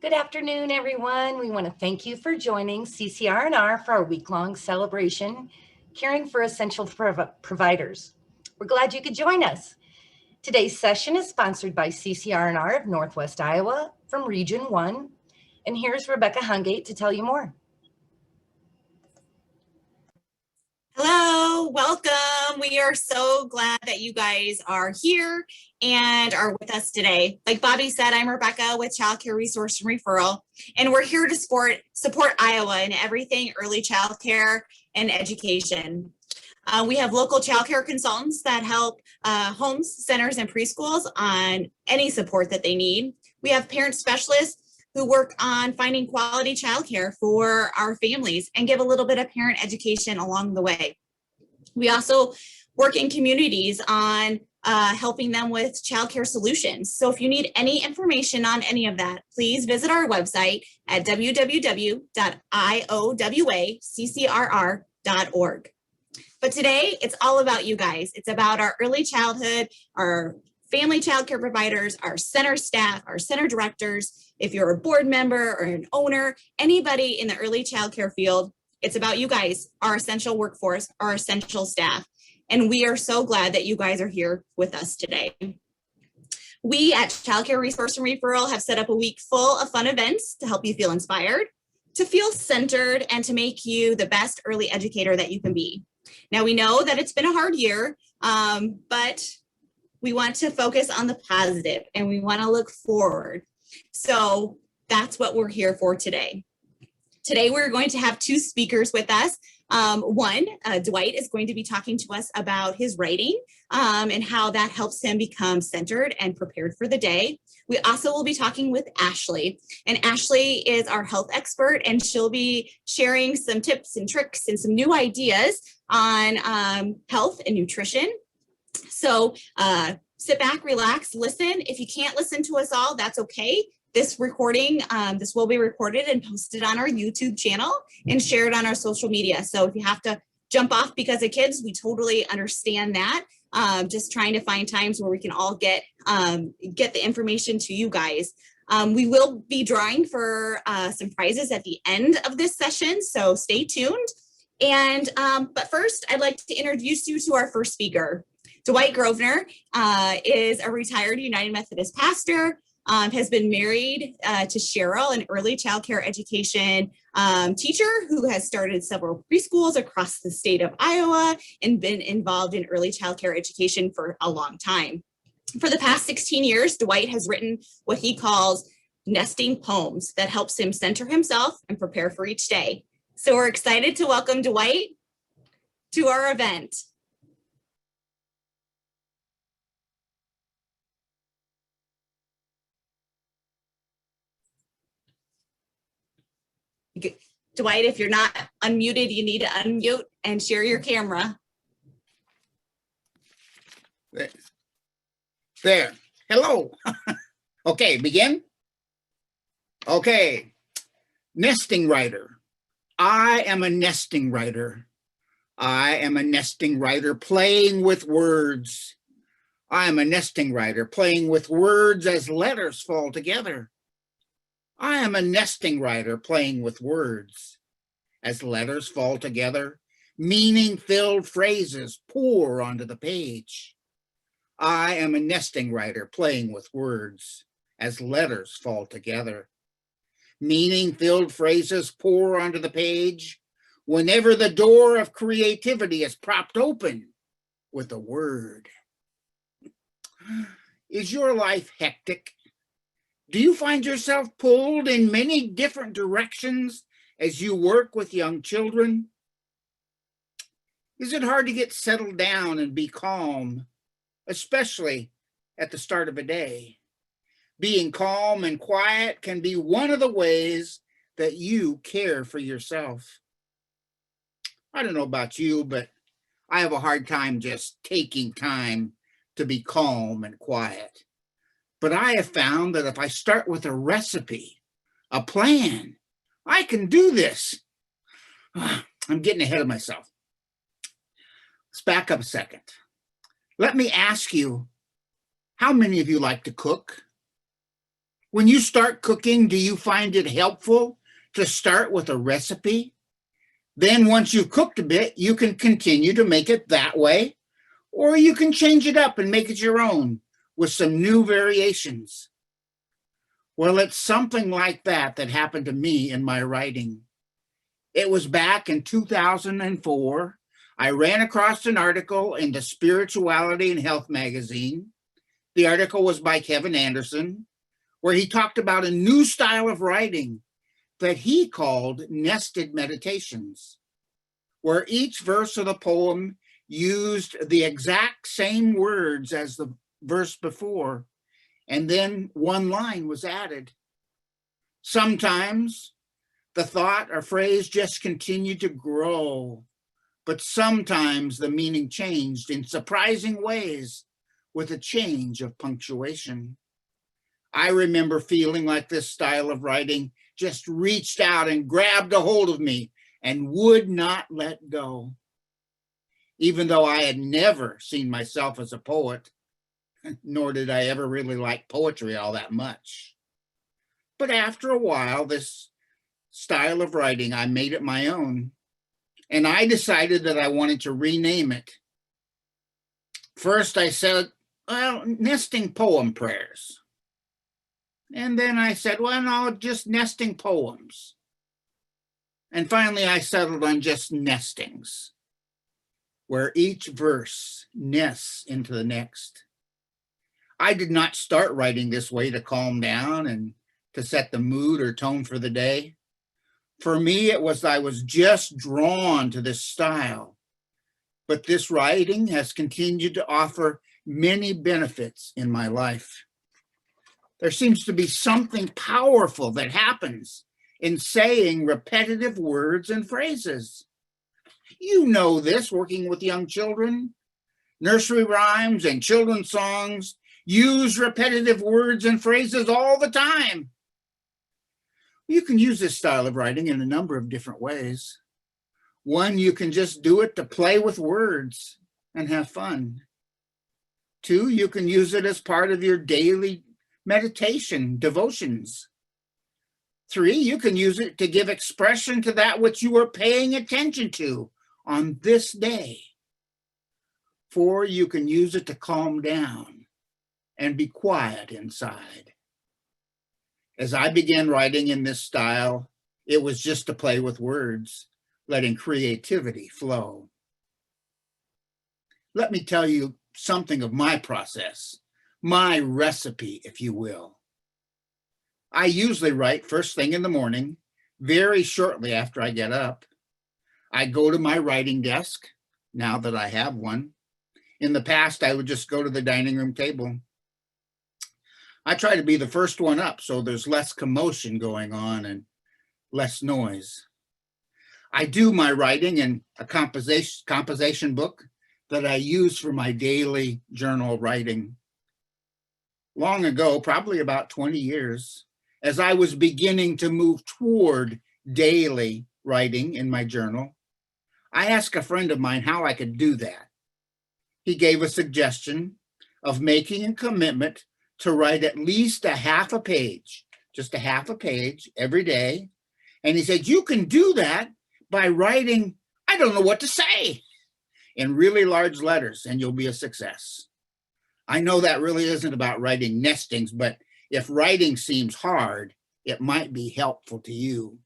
Good afternoon, everyone. We want to thank you for joining CCR&R for our week-long celebration, Caring for Essential Providers. We're glad you could join us. Today's session is sponsored by CCR&R of Northwest Iowa from Region 1. And here's Rebecca Hungate to tell you more. Hello, welcome. We are so glad that you guys are here and are with us today. Like Bobby said, I'm Rebecca with Child Care Resource and Referral, and we're here to support Iowa in everything early child care and education. We have local child care consultants that help homes, centers, and preschools on any support that they need. We have parent specialists who work on finding quality childcare for our families and give a little bit of parent education along the way. We also work in communities on helping them with childcare solutions. So if you need any information on any of that, please visit our website at www.iowaccrr.org. But today, it's all about you guys. It's about our early childhood, our family childcare providers, our center staff, our center directors. If you're a board member or an owner, anybody in the early childcare field, it's about you guys, our essential workforce, our essential staff. And we are so glad that you guys are here with us today. We at Child Care Resource and Referral have set up a week full of fun events to help you feel inspired, to feel centered, and to make you the best early educator that you can be. Now, we know that it's been a hard year, but we want to focus on the positive and we want to look forward. So that's what we're here for today. Today, we're going to have two speakers with us. One, Dwight is going to be talking to us about his writing and how that helps him become centered and prepared for the day. We also will be talking with Ashley, and Ashley is our health expert, and she'll be sharing some tips and tricks and some new ideas on health and nutrition. So sit back, relax, listen. If you can't listen to us all, that's okay. This recording, this will be recorded and posted on our YouTube channel and shared on our social media. So if you have to jump off because of kids, we totally understand that. Just trying to find times where we can all get the information to you guys. We will be drawing for some prizes at the end of this session, so stay tuned. And but first, I'd like to introduce you to our first speaker. Dwight Grosvenor is a retired United Methodist pastor, has been married to Cheryl, an early child care education teacher who has started several preschools across the state of Iowa and been involved in early child care education for a long time. For the past 16 years, Dwight has written what he calls nesting poems that helps him center himself and prepare for each day. So we're excited to welcome Dwight to our event. Dwight, if you're not unmuted, you need to unmute and share your camera. There. Hello. Okay, begin. Okay. Nesting writer. I am a nesting writer. I am a nesting writer playing with words. I am a nesting writer playing with words as letters fall together. I am a nesting writer playing with words as letters fall together. Meaning-filled phrases pour onto the page. I am a nesting writer playing with words as letters fall together. Meaning-filled phrases pour onto the page whenever the door of creativity is propped open with a word. Is your life hectic? Do you find yourself pulled in many different directions as you work with young children? Is it hard to get settled down and be calm, especially at the start of a day? Being calm and quiet can be one of the ways that you care for yourself. I don't know about you, but I have a hard time just taking time to be calm and quiet. But I have found that if I start with a recipe, a plan, I can do this. I'm getting ahead of myself. Let's back up a second. Let me ask you, how many of you like to cook? When you start cooking, do you find it helpful to start with a recipe? Then once you've cooked a bit, you can continue to make it that way, or you can change it up and make it your own with some new variations. Well, it's something like that that happened to me in my writing. It was back in 2004. I ran across an article in the Spirituality and Health magazine. The article was by Kevin Anderson, where he talked about a new style of writing that he called nested meditations, where each verse of the poem used the exact same words as the verse before, and then one line was added. Sometimes the thought or phrase just continued to grow, but sometimes the meaning changed in surprising ways with a change of punctuation. I remember feeling like this style of writing just reached out and grabbed a hold of me and would not let go. Even though I had never seen myself as a poet, nor did I ever really like poetry all that much. But after a while, this style of writing, I made it my own, and I decided that I wanted to rename it. First, I said, well, nesting poem prayers. And then I said, well, no, just nesting poems. And finally, I settled on just nestings, where each verse nests into the next. I did not start writing this way to calm down and to set the mood or tone for the day. For me, it was I was just drawn to this style. But this writing has continued to offer many benefits in my life. There seems to be something powerful that happens in saying repetitive words and phrases. You know this working with young children. Nursery rhymes and children's songs use repetitive words and phrases all the time. You can use this style of writing in a number of different ways. One, you can just do it to play with words and have fun. Two, you can use it as part of your daily meditation, devotions. Three, you can use it to give expression to that which you are paying attention to on this day. Four, you can use it to calm down and be quiet inside. As I began writing in this style, it was just to play with words, letting creativity flow. Let me tell you something of my process, my recipe, if you will. I usually write first thing in the morning, very shortly after I get up. I go to my writing desk, now that I have one. In the past, I would just go to the dining room table. I try to be the first one up so there's less commotion going on and less noise. I do my writing in a composition book that I use for my daily journal writing. Long ago, probably about 20 years, as I was beginning to move toward daily writing in my journal, I asked a friend of mine how I could do that. He gave a suggestion of making a commitment to write at least a half a page, just a half a page every day. And he said, you can do that by writing, I don't know what to say, in really large letters, and you'll be a success. I know that really isn't about writing nestings, but if writing seems hard, it might be helpful to you.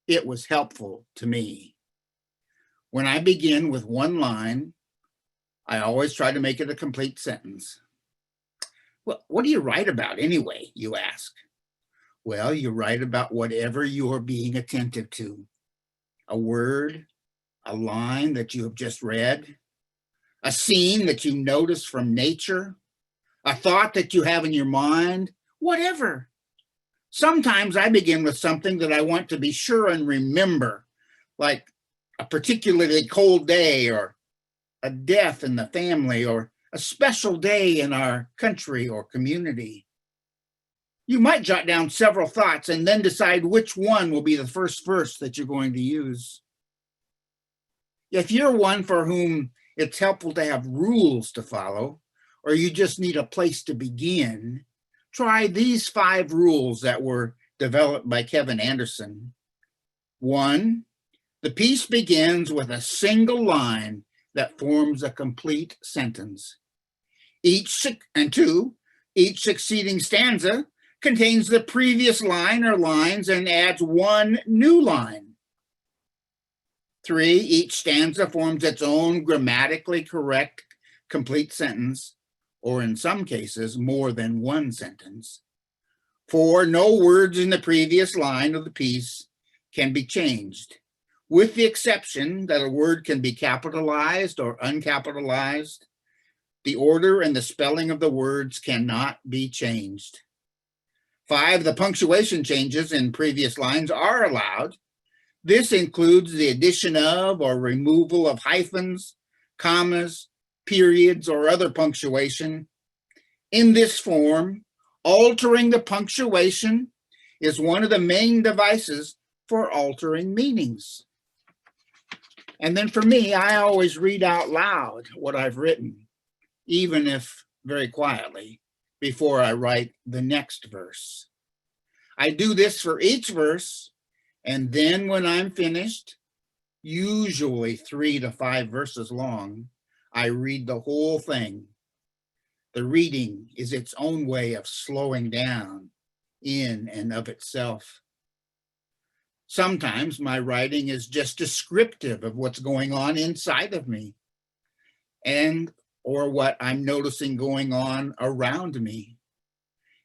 It was helpful to me. When I begin with one line, I always try to make it a complete sentence. Well, what do you write about anyway, you ask? Well, you write about whatever you're being attentive to. A word, a line that you have just read, a scene that you notice from nature, a thought that you have in your mind, whatever. Sometimes I begin with something that I want to be sure and remember, like a particularly cold day or a death in the family or a special day in our country or community. You might jot down several thoughts and then decide which one will be the first verse that you're going to use. If you're one for whom it's helpful to have rules to follow, or you just need a place to begin, try these 5 rules that were developed by Kevin Anderson. 1, the piece begins with a single line that forms a complete sentence. 2, each succeeding stanza contains the previous line or lines and adds 1 new line. 3, each stanza forms its own grammatically correct complete sentence, or in some cases, more than 1 sentence. 4, no words in the previous line of the piece can be changed, with the exception that a word can be capitalized or uncapitalized. The order and the spelling of the words cannot be changed. 5, the punctuation changes in previous lines are allowed. This includes the addition of or removal of hyphens, commas, periods, or other punctuation. In this form, altering the punctuation is one of the main devices for altering meanings. And then for me, I always read out loud what I've written, even if very quietly, before I write the next verse. I do this for each verse, and then when I'm finished, usually 3 to 5 verses long, I read the whole thing. The reading is its own way of slowing down in and of itself. Sometimes my writing is just descriptive of what's going on inside of me and or what I'm noticing going on around me.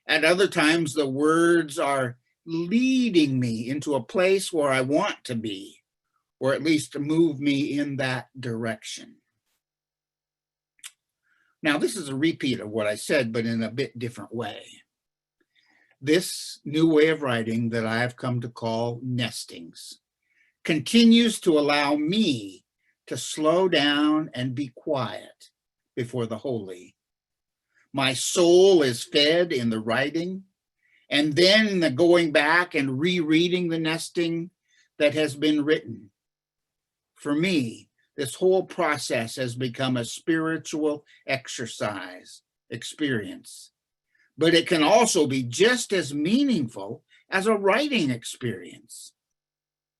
At other times, the words are leading me into a place where I want to be, or at least to move me in that direction. Now, this is a repeat of what I said, but in a bit different way. This new way of writing that I have come to call nestings continues to allow me to slow down and be quiet before the holy. My soul is fed in the writing, and then in the going back and rereading the nesting that has been written. For me, this whole process has become a spiritual exercise experience, but it can also be just as meaningful as a writing experience.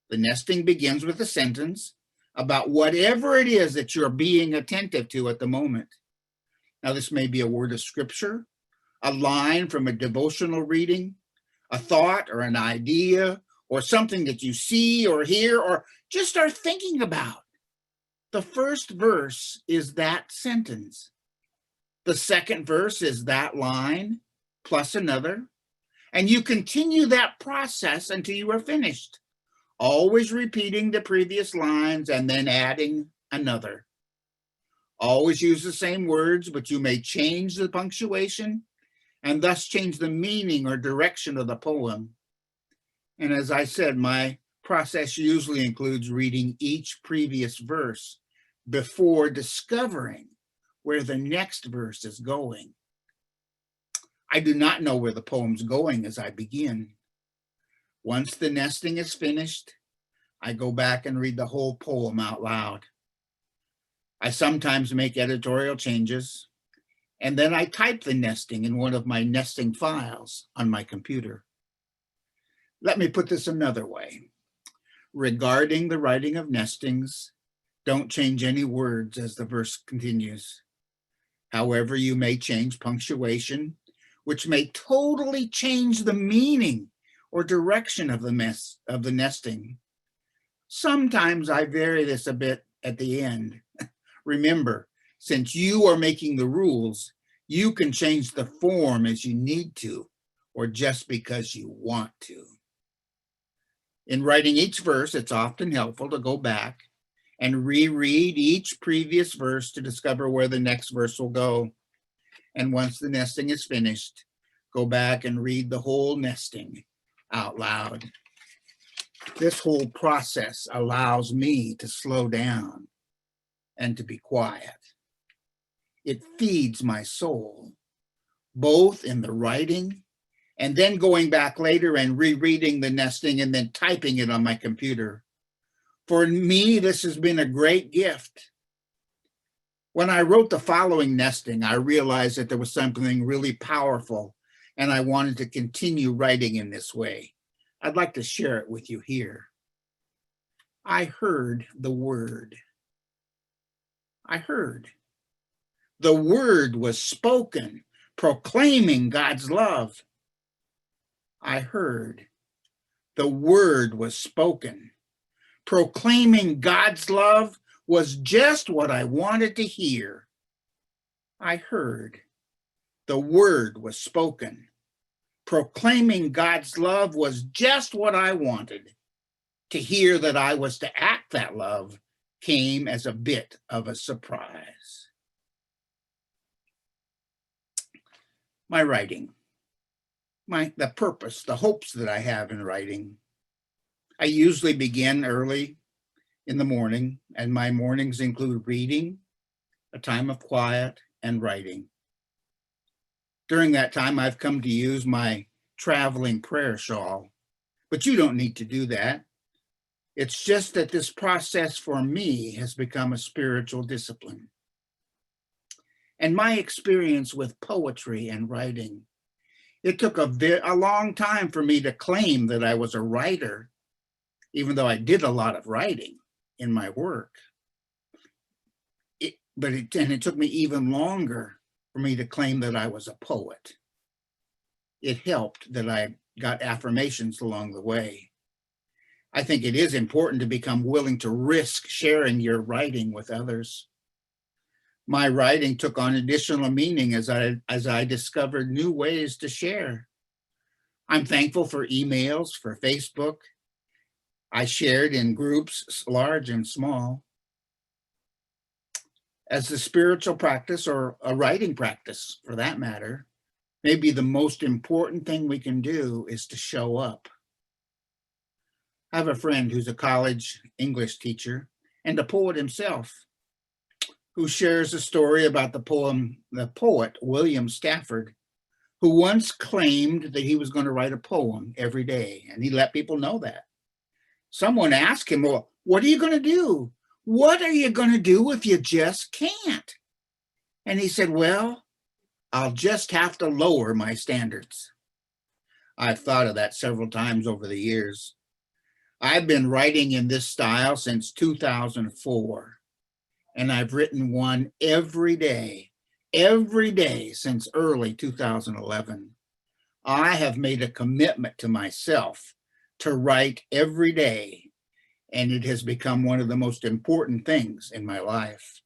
The nesting begins with a sentence about whatever it is that you're being attentive to at the moment. Now, this may be a word of scripture, a line from a devotional reading, a thought or an idea, or something that you see or hear or just are thinking about. The first verse is that sentence. The second verse is that line plus another, and you continue that process until you are finished, always repeating the previous lines and then adding another. Always use the same words, but you may change the punctuation and thus change the meaning or direction of the poem. And as I said, my process usually includes reading each previous verse before discovering where the next verse is going. I do not know where the poem's going as I begin. Once the nesting is finished, I go back and read the whole poem out loud. I sometimes make editorial changes, and then I type the nesting in one of my nesting files on my computer. Let me put this another way. Regarding the writing of nestings, don't change any words as the verse continues. However, you may change punctuation, which may totally change the meaning or direction of the nesting. Sometimes I vary this a bit at the end. Remember, since you are making the rules, You can change the form as you need to, or just because you want to. In writing each verse, it's often helpful to go back and reread each previous verse to discover where the next verse will go. And once the nesting is finished, go back and read the whole nesting out loud. This whole process allows me to slow down and to be quiet. It feeds my soul, both in the writing and then going back later and rereading the nesting and then typing it on my computer. For me, this has been a great gift. When I wrote the following nesting, I realized that there was something really powerful, and I wanted to continue writing in this way. I'd like to share it with you here. I heard the word. I heard. The word was spoken, proclaiming God's love. I heard. The word was spoken, proclaiming God's love was just what I wanted to hear. I heard. The word was spoken, proclaiming God's love was just what I wanted. To hear that I was to act that love came as a bit of a surprise. My writing, the purpose, the hopes that I have in writing. I usually begin early in the morning, and my mornings include reading, a time of quiet, and writing. During that time, I've come to use my traveling prayer shawl, but you don't need to do that. It's just that this process for me has become a spiritual discipline. And my experience with poetry and writing, it took a long time for me to claim that I was a writer, even though I did a lot of writing in my work. It took me even longer for me to claim that I was a poet. It helped that I got affirmations along the way. I think it is important to become willing to risk sharing your writing with others. My writing took on additional meaning as I discovered new ways to share. I'm thankful for emails, for Facebook. I shared in groups, large and small. As a spiritual practice, or a writing practice for that matter, maybe the most important thing we can do is to show up. I have a friend who's a college English teacher and a poet himself, who shares a story about the poet William Stafford, who once claimed that he was going to write a poem every day, and he let people know that. Someone asked him, well, what are you going to do? What are you going to do if you just can't? And he said, well, I'll just have to lower my standards. I've thought of that several times over the years. I've been writing in this style since 2004, and I've written one every day since early 2011. I have made a commitment to myself to write every day, and it has become one of the most important things in my life.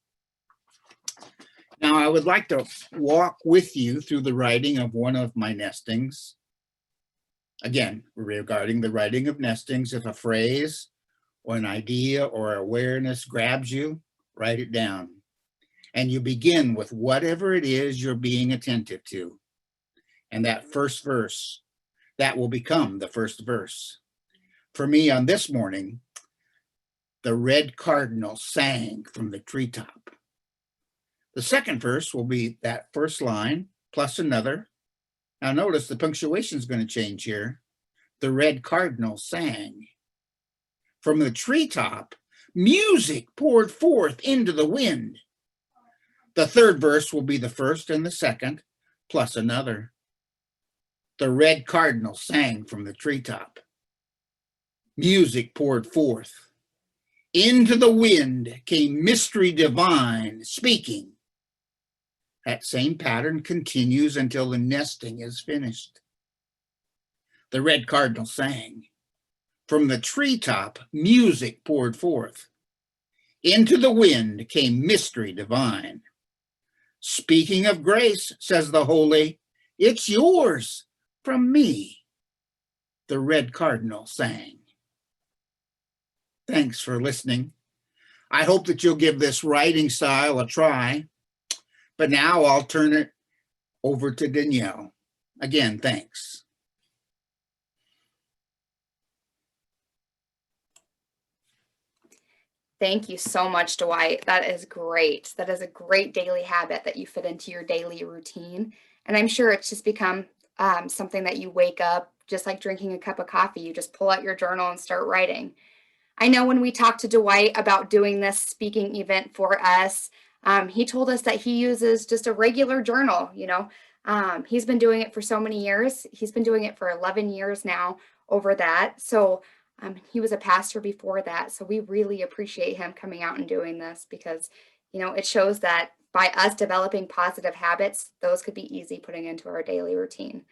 Now, I would like to walk with you through the writing of one of my nestings. Again, regarding the writing of nestings, if a phrase or an idea or awareness grabs you, write it down. And you begin with whatever it is you're being attentive to. And that first verse, that will become the first verse. For me on this morning, the red cardinal sang from the treetop. The second verse will be that first line plus another. Now notice the punctuation is going to change here. The red cardinal sang. From the treetop, music poured forth into the wind. The third verse will be the first and the second plus another. The red cardinal sang from the treetop. Music poured forth. Into the wind came mystery divine speaking. That same pattern continues until the nesting is finished. The red cardinal sang. From the treetop, music poured forth. Into the wind came mystery divine. Speaking of grace, says the holy, it's yours from me, the red cardinal sang. Thanks for listening. I hope that you'll give this writing style a try. But now I'll turn it over to Danielle. Again, thanks. Thank you so much, Dwight. That is great. That is a great daily habit that you fit into your daily routine. And I'm sure it's just become something that you wake up, just like drinking a cup of coffee. You just pull out your journal and start writing. I know when we talked to Dwight about doing this speaking event for us, he told us that he uses just a regular journal. He's been doing it for so many years. He's been doing it for 11 years now over that. So he was a pastor before that. So we really appreciate him coming out and doing this because, it shows that by us developing positive habits, those could be easy putting into our daily routine.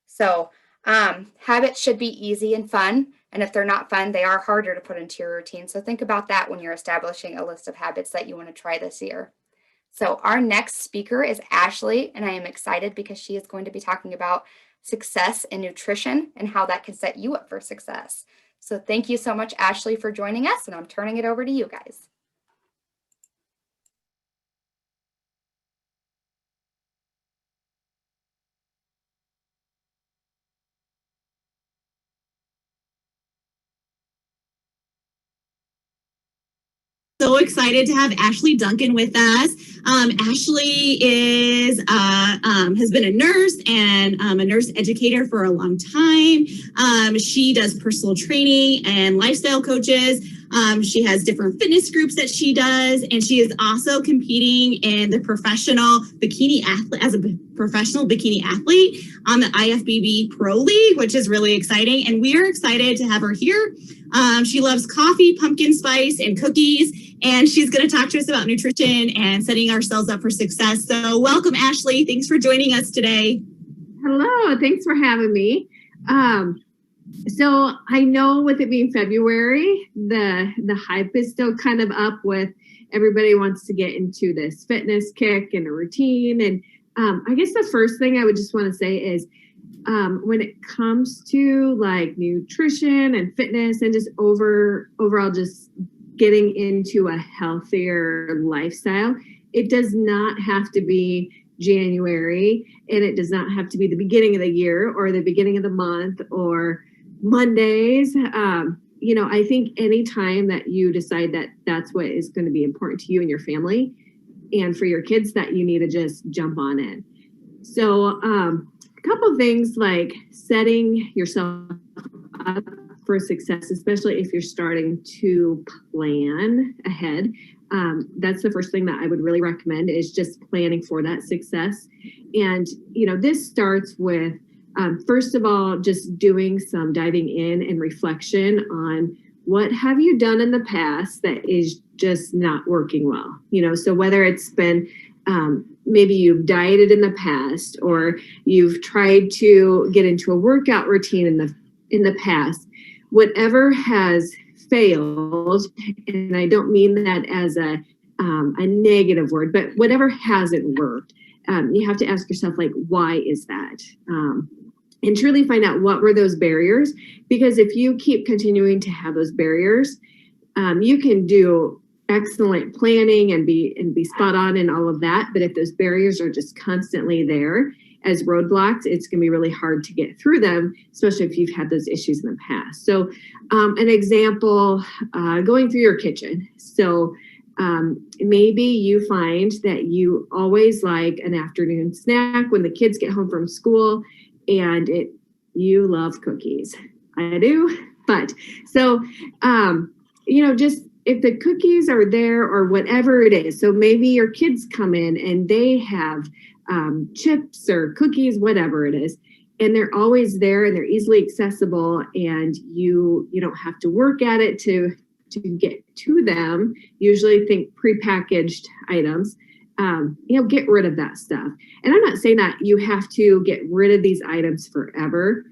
So habits should be easy and fun. And if they're not fun, they are harder to put into your routine. So think about that when you're establishing a list of habits that you want to try this year. So our next speaker is Ashley, and I am excited because she is going to be talking about success in nutrition and how that can set you up for success. So thank you so much, Ashley, for joining us, and I'm turning it over to you guys. So excited to have Ashley Duncan with us. Ashley has been a nurse and a nurse educator for a long time. She does personal training and lifestyle coaches. She has different fitness groups that she does, and she is also competing in the professional bikini athlete as a professional bikini athlete on the IFBB Pro League, which is really exciting. And we are excited to have her here. She loves coffee, pumpkin spice, and cookies. And she's going to talk to us about nutrition and setting ourselves up for success. So welcome, Ashley. Thanks for joining us today. Hello. Thanks for having me. So I know with it being February, the hype is still kind of up with everybody wants to get into this fitness kick and a routine. And I guess the first thing I would just want to say is when it comes to like nutrition and fitness and just overall just getting into a healthier lifestyle, it does not have to be January, and it does not have to be the beginning of the year or the beginning of the month or Mondays. I think anytime that you decide that that's what is going to be important to you and your family and for your kids, that you need to just jump on in. So a couple things like setting yourself up for success, especially if you're starting to plan ahead. That's the first thing that I would really recommend is just planning for that success. And, this starts with, first of all, just doing some diving in and reflection on what have you done in the past that is just not working well. So whether it's been maybe you've dieted in the past or you've tried to get into a workout routine in the past, whatever has failed, and I don't mean that as a negative word, but whatever hasn't worked, you have to ask yourself, like, why is that? And truly find out what were those barriers, because if you keep continuing to have those barriers, you can do excellent planning and be spot on and all of that. But if those barriers are just constantly there as roadblocks, it's going to be really hard to get through them, especially if you've had those issues in the past. So an example, going through your kitchen. So maybe you find that you always like an afternoon snack when the kids get home from school, and you love cookies. I do. But so, just if the cookies are there or whatever it is, so maybe your kids come in and they have chips or cookies, whatever it is, and they're always there and they're easily accessible, and you don't have to work at it to get to them. Usually think prepackaged items. Get rid of that stuff. And I'm not saying that you have to get rid of these items forever,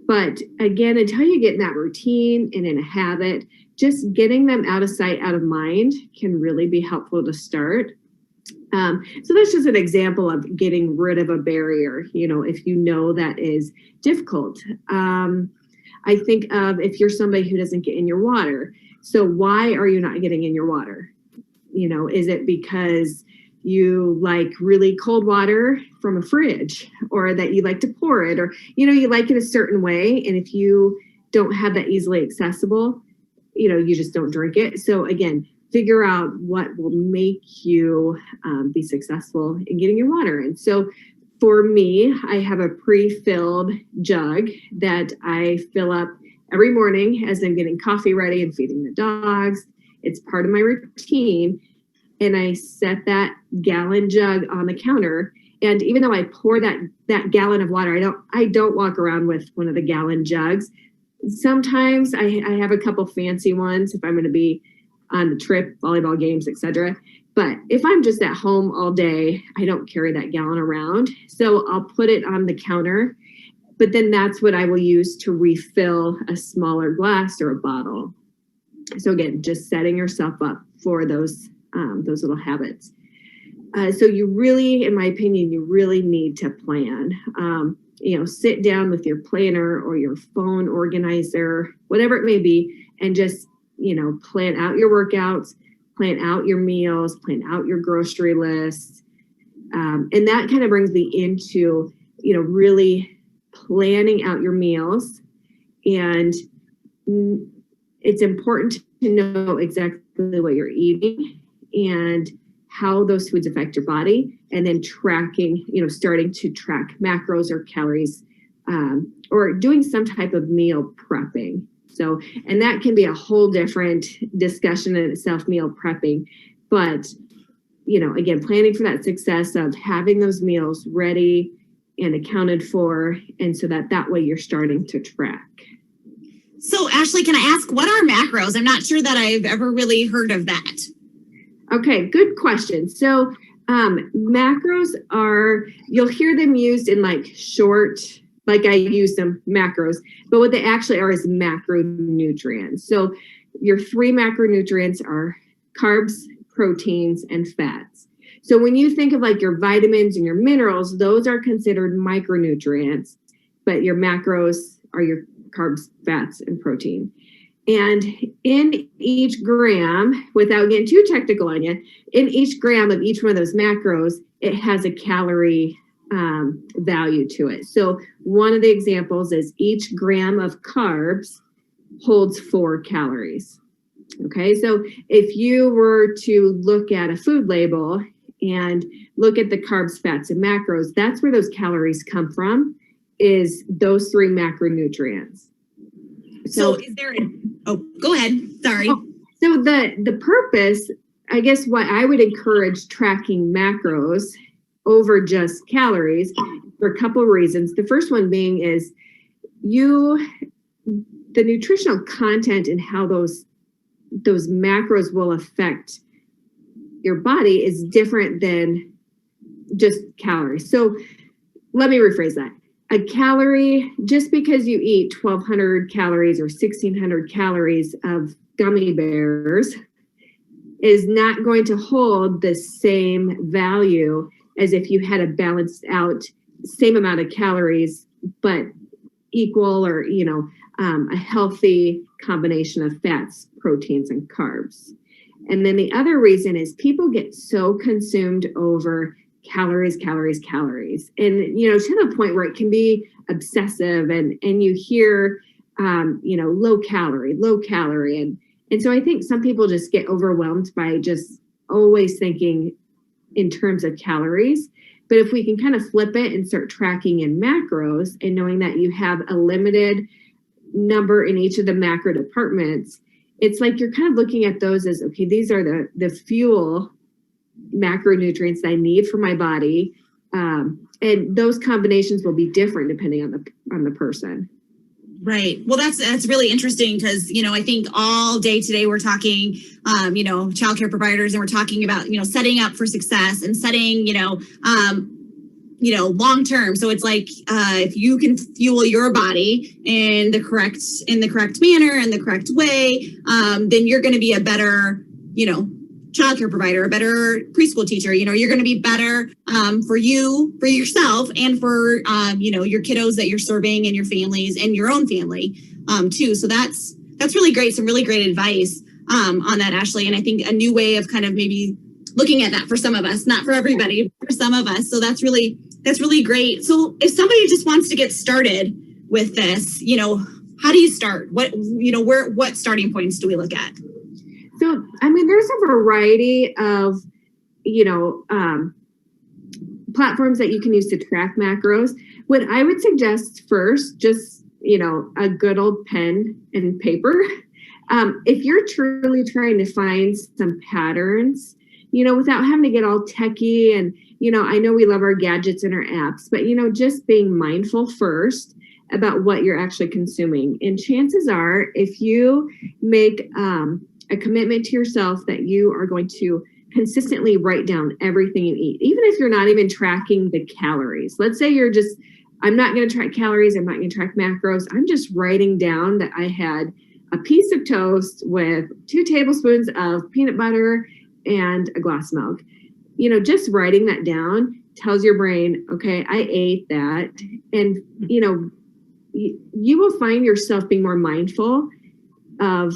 but again, until you get in that routine and in a habit, just getting them out of sight, out of mind can really be helpful to start. So that's just an example of getting rid of a barrier, if you know that is difficult. I think of if you're somebody who doesn't get in your water. So why are you not getting in your water? Is it because you like really cold water from a fridge, or that you like to pour it, or, you like it a certain way. And if you don't have that easily accessible, you just don't drink it. So again, figure out what will make you be successful in getting your water. And so for me, I have a pre-filled jug that I fill up every morning as I'm getting coffee ready and feeding the dogs. It's part of my routine. And I set that gallon jug on the counter. And even though I pour that gallon of water, I don't walk around with one of the gallon jugs. Sometimes I have a couple fancy ones if I'm going to be on the trip, volleyball games, etc. But if I'm just at home all day, I don't carry that gallon around. So I'll put it on the counter, but then that's what I will use to refill a smaller glass or a bottle. So again, just setting yourself up for those little habits. So you really, in my opinion, you really need to plan. Sit down with your planner or your phone organizer, whatever it may be, and just, plan out your workouts, plan out your meals, plan out your grocery lists. And that kind of brings me into, really planning out your meals. And it's important to know exactly what you're eating and how those foods affect your body, and then tracking, starting to track macros or calories, or doing some type of meal prepping. So, and that can be a whole different discussion in itself, meal prepping. But, again, planning for that success of having those meals ready and accounted for, and so that way you're starting to track. So, Ashley, can I ask, what are macros? I'm not sure that I've ever really heard of that. Okay, good question. So macros are, you'll hear them used in like short, like I use them macros, but what they actually are is macronutrients. So your 3 macronutrients are carbs, proteins, and fats. So when you think of like your vitamins and your minerals, those are considered micronutrients, but your macros are your carbs, fats, and protein. And in each gram, without getting too technical on you, in each gram of each one of those macros, it has a calorie value to it. So one of the examples is each gram of carbs holds 4 calories. Okay, so if you were to look at a food label and look at the carbs, fats, and macros, that's where those calories come from, is those 3 macronutrients. So is there go ahead. Sorry. So the purpose, I guess what I would encourage tracking macros over just calories for a couple of reasons. The first one being is the nutritional content and how those macros will affect your body is different than just calories. So let me rephrase that. A calorie, just because you eat 1,200 calories or 1,600 calories of gummy bears, is not going to hold the same value as if you had a balanced out same amount of calories, but equal or, a healthy combination of fats, proteins, and carbs. And then the other reason is people get so consumed over calories. And, to the point where it can be obsessive and you hear, low calorie. And so I think some people just get overwhelmed by just always thinking in terms of calories. But if we can kind of flip it and start tracking in macros and knowing that you have a limited number in each of the macro departments, it's like you're kind of looking at those as, okay, these are the fuel macronutrients that I need for my body. And those combinations will be different depending on the person. Right. Well, that's really interesting because, I think all day today we're talking, childcare providers, and we're talking about, setting up for success and setting, long term. So it's like if you can fuel your body in the correct manner and the correct way, then you're going to be a better, childcare provider, a better preschool teacher. You know, you're going to be better for yourself, and for your kiddos that you're serving, and your families and your own family too. So that's really great. Some really great advice on that, Ashley. And I think a new way of kind of maybe looking at that for some of us, not for everybody, for some of us. So that's really great. So if somebody just wants to get started with this, how do you start? What starting points do we look at? So, I mean, there's a variety of, platforms that you can use to track macros. What I would suggest first, just, a good old pen and paper. If you're truly trying to find some patterns, without having to get all techie, and, I know we love our gadgets and our apps, but, just being mindful first about what you're actually consuming. And chances are, if you make a commitment to yourself that you are going to consistently write down everything you eat, even if you're not even tracking the calories. Let's say you're just, I'm not going to track calories, I'm not going to track macros, I'm just writing down that I had a piece of toast with 2 tablespoons of peanut butter and a glass of milk. Just writing that down tells your brain, okay, I ate that. And, you will find yourself being more mindful of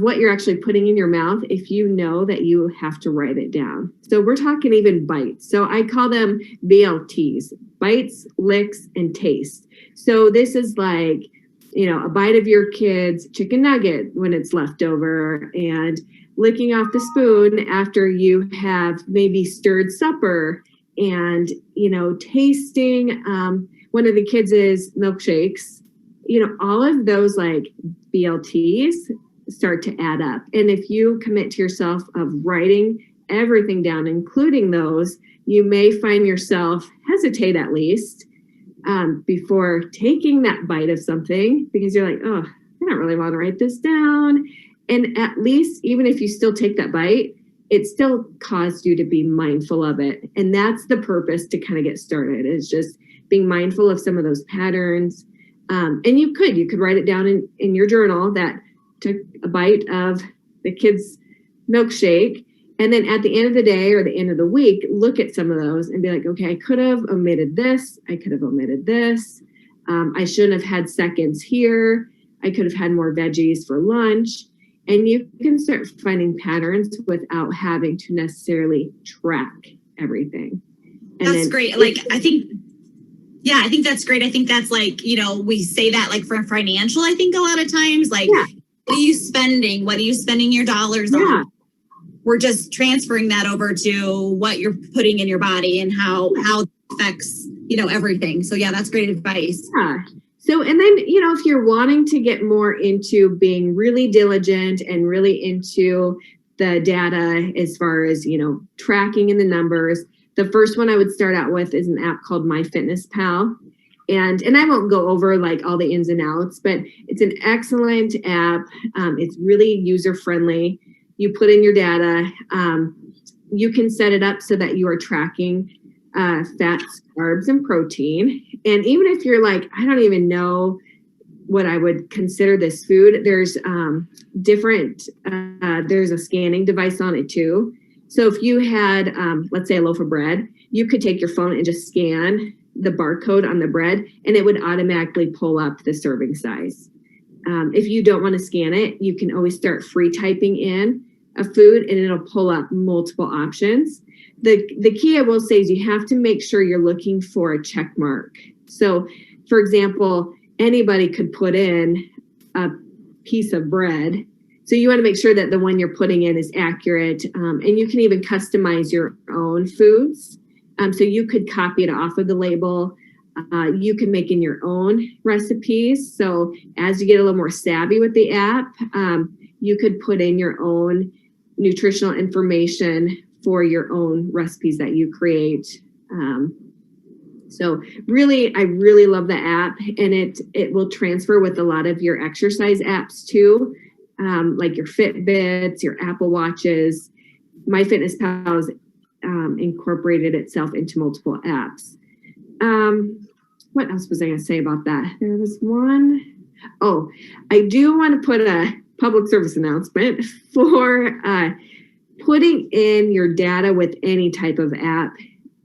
what you're actually putting in your mouth if you know that you have to write it down. So we're talking even bites. So I call them BLTs, bites, licks, and taste. So this is like, a bite of your kid's chicken nugget when it's left over, and licking off the spoon after you have maybe stirred supper, and, tasting one of the kids' milkshakes. All of those like BLTs start to add up. And if you commit to yourself of writing everything down, including those, you may find yourself hesitate at least before taking that bite of something, because you're like, oh, I don't really want to write this down. And at least, even if you still take that bite, it still caused you to be mindful of it. And that's the purpose to kind of get started, is just being mindful of some of those patterns. And you could write it down in your journal that took a bite of the kid's milkshake. And then at the end of the day or the end of the week, look at some of those and be like, okay, I could have omitted this. I could have omitted this. I shouldn't have had seconds here. I could have had more veggies for lunch. And you can start finding patterns without having to necessarily track everything. And that's great. I think that's great. I think that's like, we say that like for financial, I think a lot of times, like, yeah. What are you spending? What are you spending your dollars on? We're just transferring that over to what you're putting in your body and how it affects, everything. So yeah, that's great advice. Yeah. So, and then, if you're wanting to get more into being really diligent and really into the data as far as, tracking in the numbers, the first one I would start out with is an app called MyFitnessPal. And I won't go over like all the ins and outs, but it's an excellent app. It's really user friendly. You put in your data. You can set it up so that you are tracking fats, carbs, and protein. And even if you're like, I don't even know what I would consider this food, there's there's a scanning device on it too. So if you had, let's say, a loaf of bread, you could take your phone and just scan the barcode on the bread, and it would automatically pull up the serving size. If you don't want to scan it, you can always start free typing in a food, and it'll pull up multiple options. The key I will say is you have to make sure you're looking for a check mark. So, for example, anybody could put in a piece of bread. So you want to make sure that the one you're putting in is accurate. And you can even customize your own foods. So you could copy it off of the label. You can make in your own recipes. So as you get a little more savvy with the app, you could put in your own nutritional information for your own recipes that you create. So really, I really love the app, and it will transfer with a lot of your exercise apps too, like your Fitbits, your Apple Watches. MyFitnessPal has incorporated itself into multiple apps. What else was I going to say about that? There was one. Oh, I do want to put a public service announcement for putting in your data with any type of app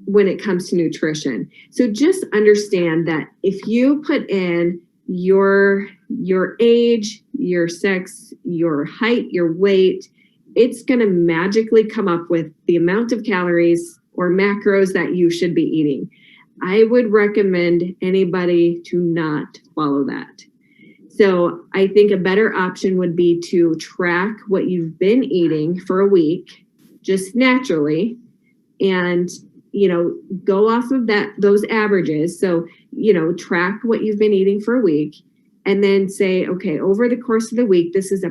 when it comes to nutrition. So just understand that if you put in your age, your sex, your height, your weight, it's going to magically come up with the amount of calories or macros that you should be eating. I would recommend anybody to not follow that. So I think a better option would be to track what you've been eating for a week, just naturally, and, you know, go off of those averages. So, you know, track what you've been eating for a week, and then say, okay, over the course of the week, this is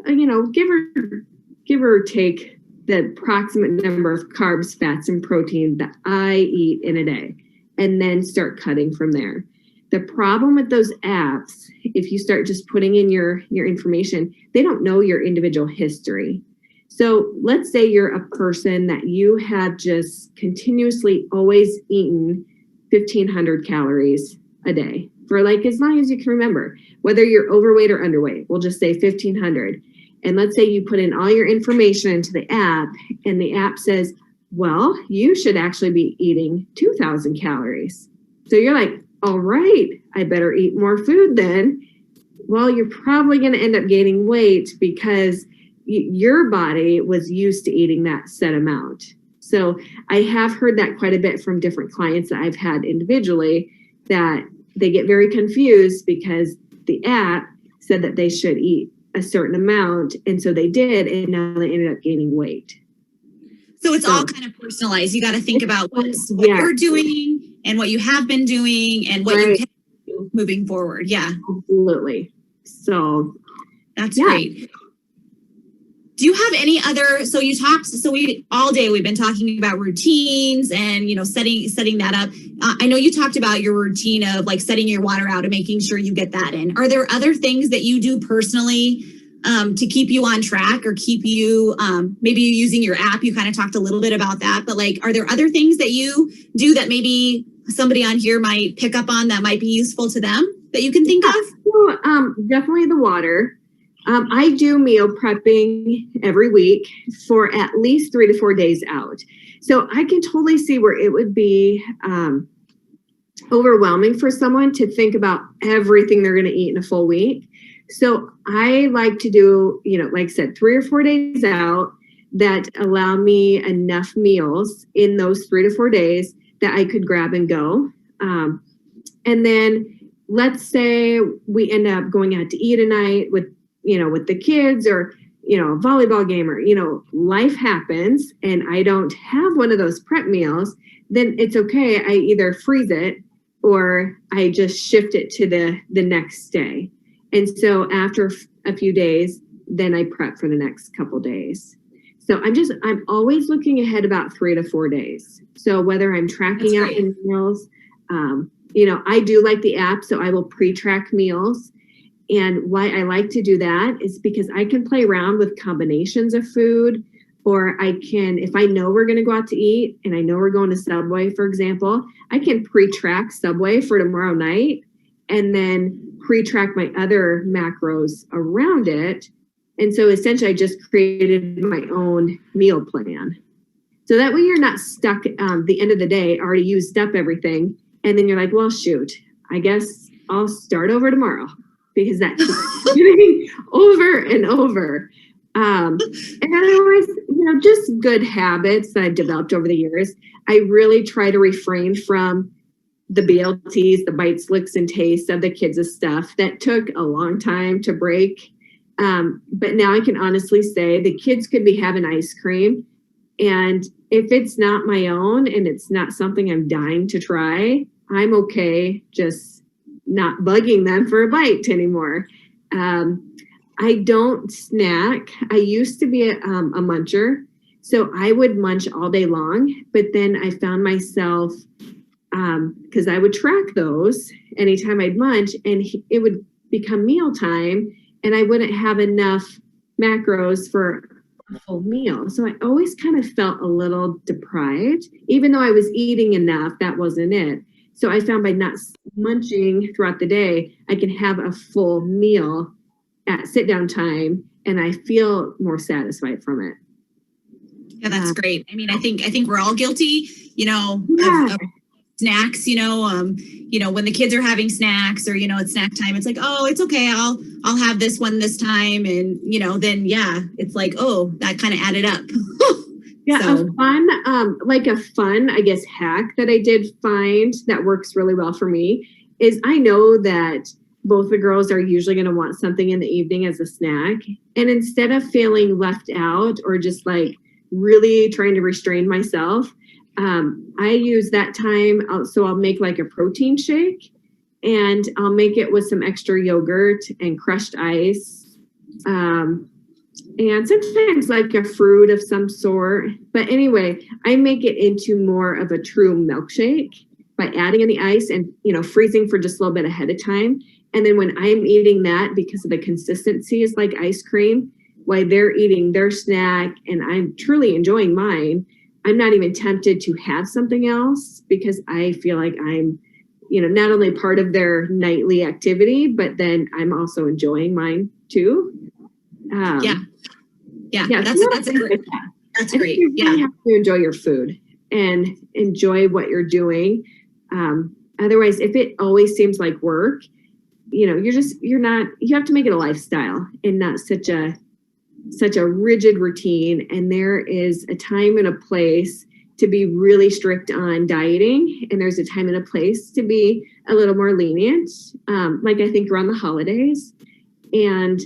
you know, give or take the approximate number of carbs, fats, and protein that I eat in a day, and then start cutting from there. The problem with those apps, if you start just putting in your information, they don't know your individual history. So let's say you're a person that you have just continuously always eaten 1,500 calories a day for like as long as you can remember, whether you're overweight or underweight. We'll just say 1,500. And let's say you put in all your information into the app, and the app says, well, you should actually be eating 2,000 calories. So you're like, all right, I better eat more food then. Well, you're probably going to end up gaining weight because your body was used to eating that set amount. So I have heard that quite a bit from different clients that I've had individually, that they get very confused because the app said that they should eat a certain amount. And so they did, and now they ended up gaining weight. So it's all kind of personalized. You got to think about what you're doing and what you have been doing and what you can do moving forward. Yeah, absolutely. So that's great. Do you have any other, so we all day we've been talking about routines and, you know, setting that up. I know you talked about your routine of like setting your water out and making sure you get that in. Are there other things that you do personally to keep you on track or keep you, maybe using your app? You kind of talked a little bit about that, but like, are there other things that you do that maybe somebody on here might pick up on that might be useful to them that you can think of? So, definitely the water. I do meal prepping every week for at least 3 to 4 days out. So I can totally see where it would be overwhelming for someone to think about everything they're going to eat in a full week. So I like to do, you know, like I said, 3 or 4 days out that allow me enough meals in those 3 to 4 days that I could grab and go. And then let's say we end up going out to eat a night with the kids, or, you know, a volleyball game, or, you know, life happens and I don't have one of those prep meals, then it's okay. I either freeze it or I just shift it to the next day. And so after a few days, then I prep for the next couple days. So I'm always looking ahead about 3 to 4 days. So whether I'm tracking out the meals, you know, I do like the app, so I will pre-track meals. And why I like to do that is because I can play around with combinations of food, or I can, if I know we're going to go out to eat and I know we're going to Subway, for example, I can pre-track Subway for tomorrow night and then pre-track my other macros around it. And so essentially I just created my own meal plan. So that way you're not stuck the end of the day, already used up everything. And then you're like, well, shoot, I guess I'll start over tomorrow. Because that's getting over and over. And otherwise, you know, just good habits that I've developed over the years. I really try to refrain from the BLTs, the bites, licks, and tastes of the kids' stuff that took a long time to break. But now I can honestly say the kids could be having ice cream. And if it's not my own and it's not something I'm dying to try, I'm okay just not bugging them for a bite anymore. I don't snack. I used to be a muncher, so I would munch all day long, but then I found myself, because I would track those anytime I'd munch, and it would become mealtime, and I wouldn't have enough macros for a full meal. So I always kind of felt a little deprived, even though I was eating enough, that wasn't it. So I found by not munching throughout the day, I can have a full meal at sit down time, and I feel more satisfied from it. Yeah, that's great. I mean, I think we're all guilty, of snacks, when the kids are having snacks or, it's snack time, it's like, oh, it's okay. I'll have this one this time. And, then, it's like, oh, that kind of added up. Yeah, So. a fun, I guess, hack that I did find that works really well for me is I know that both the girls are usually going to want something in the evening as a snack. And instead of feeling left out or just like really trying to restrain myself, I use that time. So I'll make like a protein shake and I'll make it with some extra yogurt and crushed ice. And sometimes like a fruit of some sort. But anyway, I make it into more of a true milkshake by adding in the ice and, freezing for just a little bit ahead of time. And then when I'm eating that, because of the consistency is like ice cream, while they're eating their snack and I'm truly enjoying mine, I'm not even tempted to have something else because I feel like I'm, not only part of their nightly activity, but then I'm also enjoying mine too. Yeah, that's great. That's great. You really have to enjoy your food and enjoy what you're doing. Otherwise, if it always seems like work, you have to make it a lifestyle and not such a rigid routine. And there is a time and a place to be really strict on dieting. And there's a time and a place to be a little more lenient. Like I think around the holidays. And,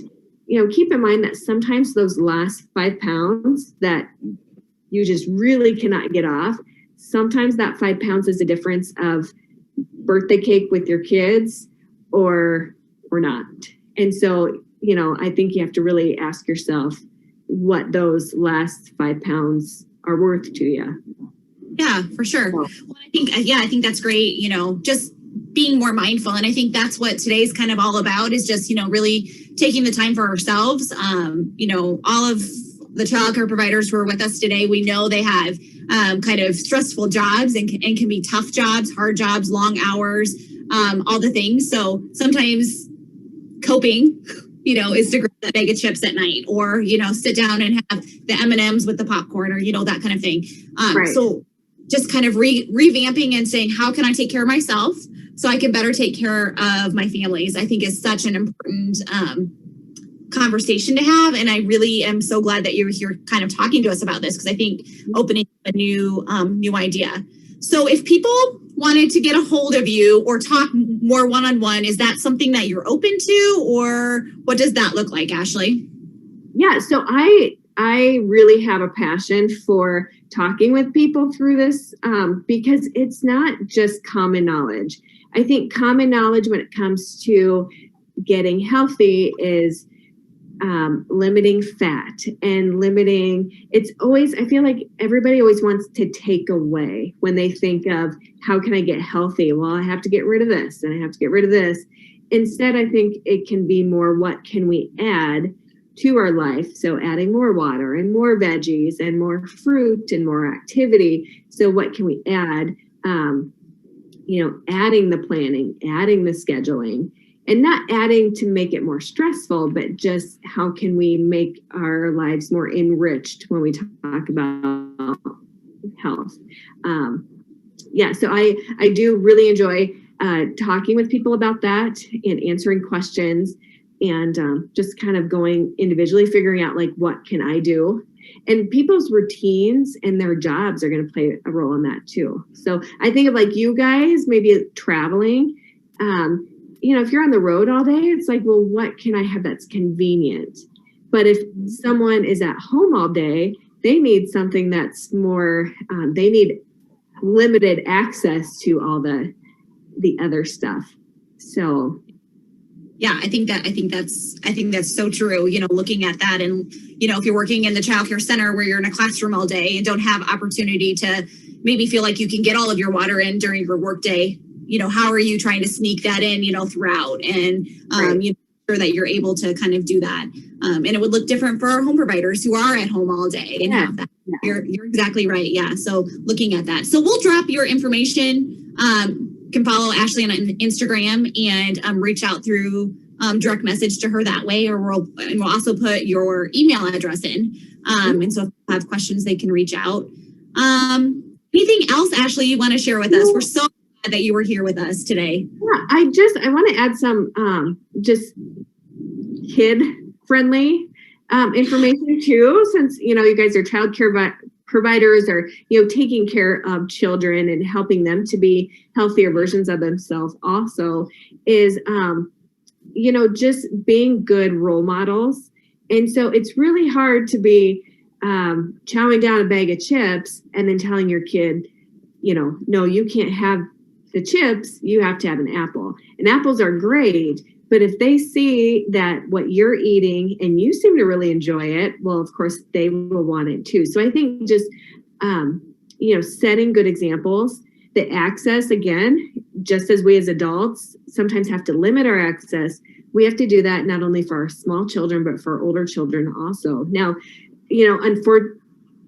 keep in mind that sometimes those last 5 pounds that you just really cannot get off, sometimes that 5 pounds is a difference of birthday cake with your kids or not. And so, I think you have to really ask yourself what those last 5 pounds are worth to you. Yeah, for sure. Well, I think that's great. Just being more mindful. And I think that's what today's kind of all about is just, really taking the time for ourselves. All of the childcare providers who are with us today, we know they have kind of stressful jobs and can be tough jobs, hard jobs, long hours, all the things. So sometimes coping, is to grab that bag of chips at night or, sit down and have the M&Ms with the popcorn or, that kind of thing. Right. So just kind of revamping and saying, how can I take care of myself so I can better take care of my families, I think is such an important conversation to have. And I really am so glad that you're here kind of talking to us about this because I think opening a new idea. So if people wanted to get a hold of you or talk more one-on-one, is that something that you're open to or what does that look like, Ashley? Yeah, so I really have a passion for talking with people through this because it's not just common knowledge. I think common knowledge when it comes to getting healthy is limiting fat and I feel like everybody always wants to take away when they think of how can I get healthy? Well, I have to get rid of this and I have to get rid of this. Instead, I think it can be more what can we add to our life? So adding more water and more veggies and more fruit and more activity. So what can we add? Adding the planning, adding the scheduling, and not adding to make it more stressful, but just how can we make our lives more enriched when we talk about health. So I do really enjoy talking with people about that and answering questions and just kind of going individually, figuring out like, what can I do? And people's routines and their jobs are going to play a role in that too. So I think of like you guys, maybe traveling, if you're on the road all day, it's like, well, what can I have that's convenient? But if someone is at home all day, they need something that's more, they need limited access to all the other stuff. So yeah, I think that's so true. Looking at that and, if you're working in the childcare center where you're in a classroom all day and don't have opportunity to maybe feel like you can get all of your water in during your workday, how are you trying to sneak that in, throughout and, right. Sure that you're able to kind of do that. And it would look different for our home providers who are at home all day and have that. Yeah. You're exactly right. Yeah. So looking at that. So we'll drop your information. Can follow Ashley on Instagram and reach out through direct message to her that way, or we'll also put your email address in. And so if you have questions, they can reach out. Anything else, Ashley, you want to share with us? We're so glad that you were here with us today. Yeah, I want to add some just kid friendly information too, since you guys are child care providers, or taking care of children and helping them to be healthier versions of themselves. Also, is just being good role models. And so it's really hard to be chowing down a bag of chips and then telling your kid, no, you can't have the chips, you have to have an apple. And apples are great, but if they see that what you're eating and you seem to really enjoy it, well, of course, they will want it too. So I think just, setting good examples. The access, again, just as we as adults sometimes have to limit our access, we have to do that not only for our small children, but for older children also. Now,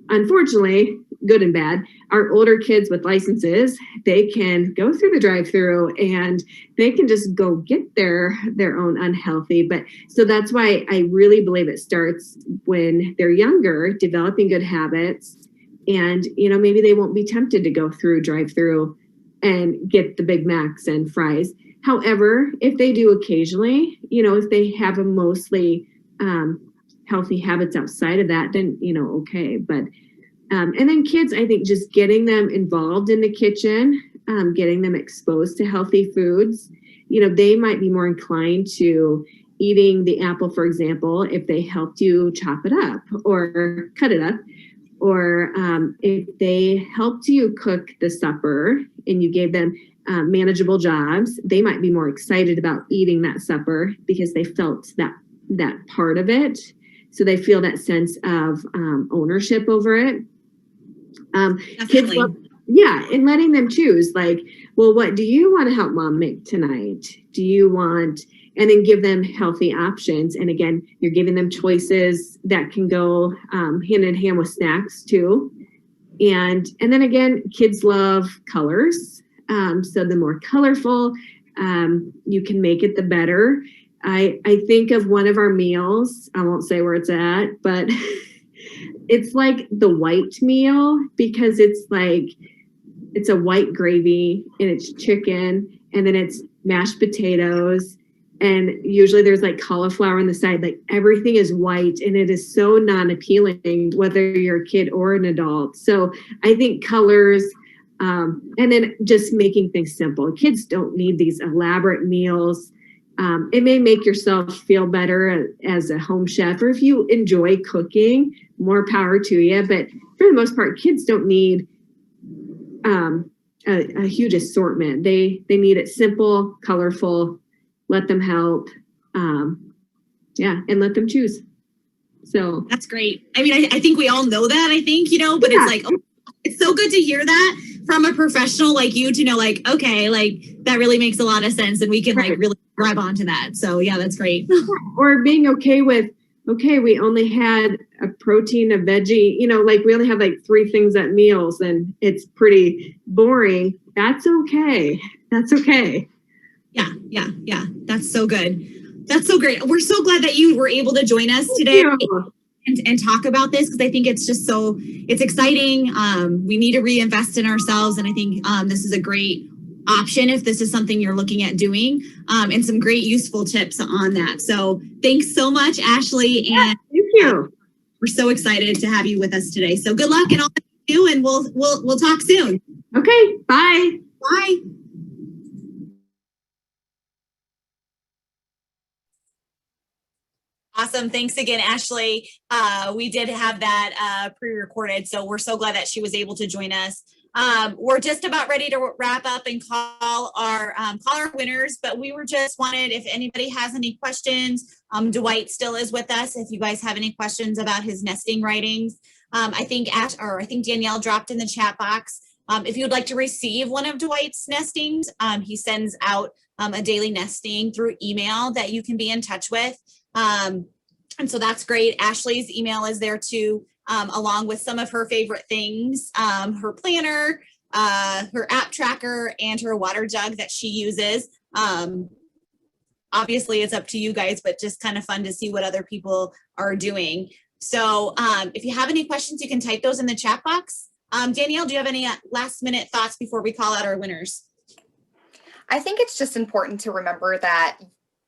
unfortunately, good and bad, our older kids with licenses, they can go through the drive-through and they can just go get their own unhealthy. But so that's why I really believe it starts when they're younger, developing good habits. And, maybe they won't be tempted to go through drive-through and get the Big Macs and fries. However, if they do occasionally, if they have a mostly healthy habits outside of that, then, okay. But, and then kids, I think just getting them involved in the kitchen, getting them exposed to healthy foods, they might be more inclined to eating the apple, for example, if they helped you chop it up or cut it up. Or if they helped you cook the supper and you gave them manageable jobs, they might be more excited about eating that supper because they felt that part of it. So they feel that sense of ownership over it. Kids love, and letting them choose, like, well, what do you want to help mom make tonight? Do you want, and then give them healthy options. And again, you're giving them choices that can go hand in hand with snacks too. And then again, kids love colors. So the more colorful you can make it, the better. I think of one of our meals, I won't say where it's at, but it's like the white meal because it's a white gravy and it's chicken and then it's mashed potatoes. And usually there's like cauliflower on the side, like everything is white and it is so non-appealing, whether you're a kid or an adult. So I think colors, and then just making things simple. Kids don't need these elaborate meals. It may make yourself feel better as a home chef, or if you enjoy cooking, more power to you. But for the most part, kids don't need a huge assortment. They need it simple, colorful. Let them help, and let them choose. So that's great. I mean, I think we all know that, I think, but it's like, it's so good to hear that from a professional like you to know, like, okay, like that really makes a lot of sense and we can like really grab onto that. So yeah, that's great. Or being okay with, we only had a protein, a veggie, like we only have like 3 things at meals and it's pretty boring. That's okay. That's okay. Yeah. That's so good. That's so great. We're so glad that you were able to join us today and talk about this because I think it's just it's exciting. We need to reinvest in ourselves. And I think this is a great option if this is something you're looking at doing, and some great useful tips on that. So thanks so much, Ashley. And thank you. We're so excited to have you with us today. So good luck in all that you do, and we'll talk soon. Okay. Bye. Bye. Awesome. Thanks again, Ashley. We did have that pre-recorded, so we're so glad that she was able to join us. We're just about ready to wrap up and call our winners, but we were just wanted, if anybody has any questions, Dwight still is with us. If you guys have any questions about his nesting writings, I think Danielle dropped in the chat box. If you would like to receive one of Dwight's nestings, he sends out a daily nesting through email that you can be in touch with. And so that's great. Ashley's email is there too, along with some of her favorite things, her planner, her app tracker, and her water jug that she uses. obviously it's up to you guys, but just kind of fun to see what other people are doing. So if you have any questions, you can type those in the chat box. Danielle, do you have any last minute thoughts before we call out our winners? I think it's just important to remember that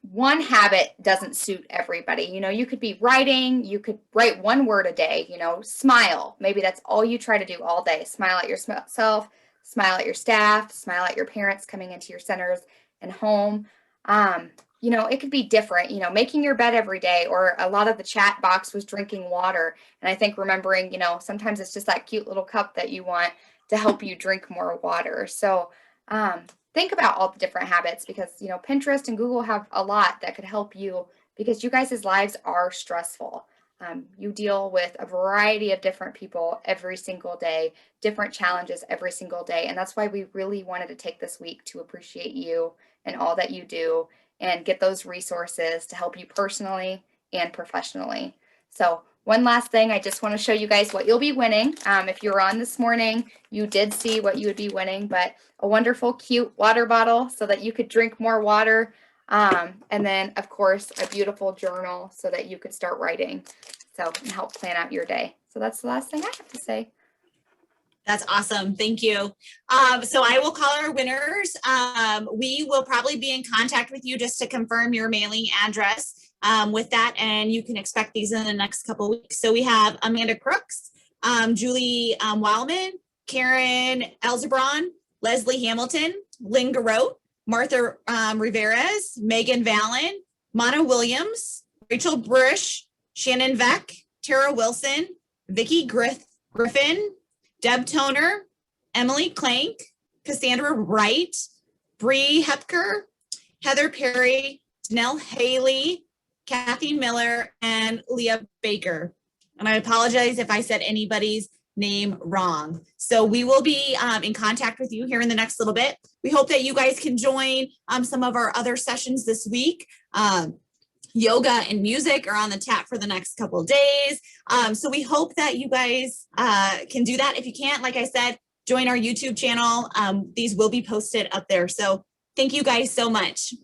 one habit doesn't suit everybody. You know, you could be writing, you could write one word a day, you know, smile. Maybe that's all you try to do all day. Smile at yourself, smile at your staff, smile at your parents coming into your centers and home. You know, it could be different, you know, making your bed every day, or a lot of the chat box was drinking water. And I think remembering, you know, sometimes it's just that cute little cup that you want to help you drink more water. So think about all the different habits, because, you know, Pinterest and Google have a lot that could help you, because you guys' lives are stressful. You deal with a variety of different people every single day, different challenges every single day. And that's why we really wanted to take this week to appreciate you and all that you do, and get those resources to help you personally and professionally. So one last thing, I just want to show you guys what you'll be winning. If you were on this morning, you did see what you would be winning, but a wonderful, cute water bottle so that you could drink more water. And then, of course, a beautiful journal so that you could start writing, so and help plan out your day. So that's the last thing I have to say. That's awesome. Thank you. So I will call our winners. We will probably be in contact with you just to confirm your mailing address with that, and you can expect these in the next couple of weeks. So we have Amanda Crooks, Julie Wildman, Karen Elzebron, Leslie Hamilton, Lynn Garrote, Martha Riveras, Megan Vallon, Mana Williams, Rachel Brish, Shannon Veck, Tara Wilson, Vicki Griffin, Deb Toner, Emily Clank, Cassandra Wright, Bree Hepker, Heather Perry, Janelle Haley, Kathy Miller, and Leah Baker. And I apologize if I said anybody's name wrong. So we will be in contact with you here in the next little bit. We hope that you guys can join some of our other sessions this week. Yoga and music are on the tap for the next couple of days. So we hope that you guys can do that. If you can't, like I said, join our YouTube channel. These will be posted up there. So thank you guys so much.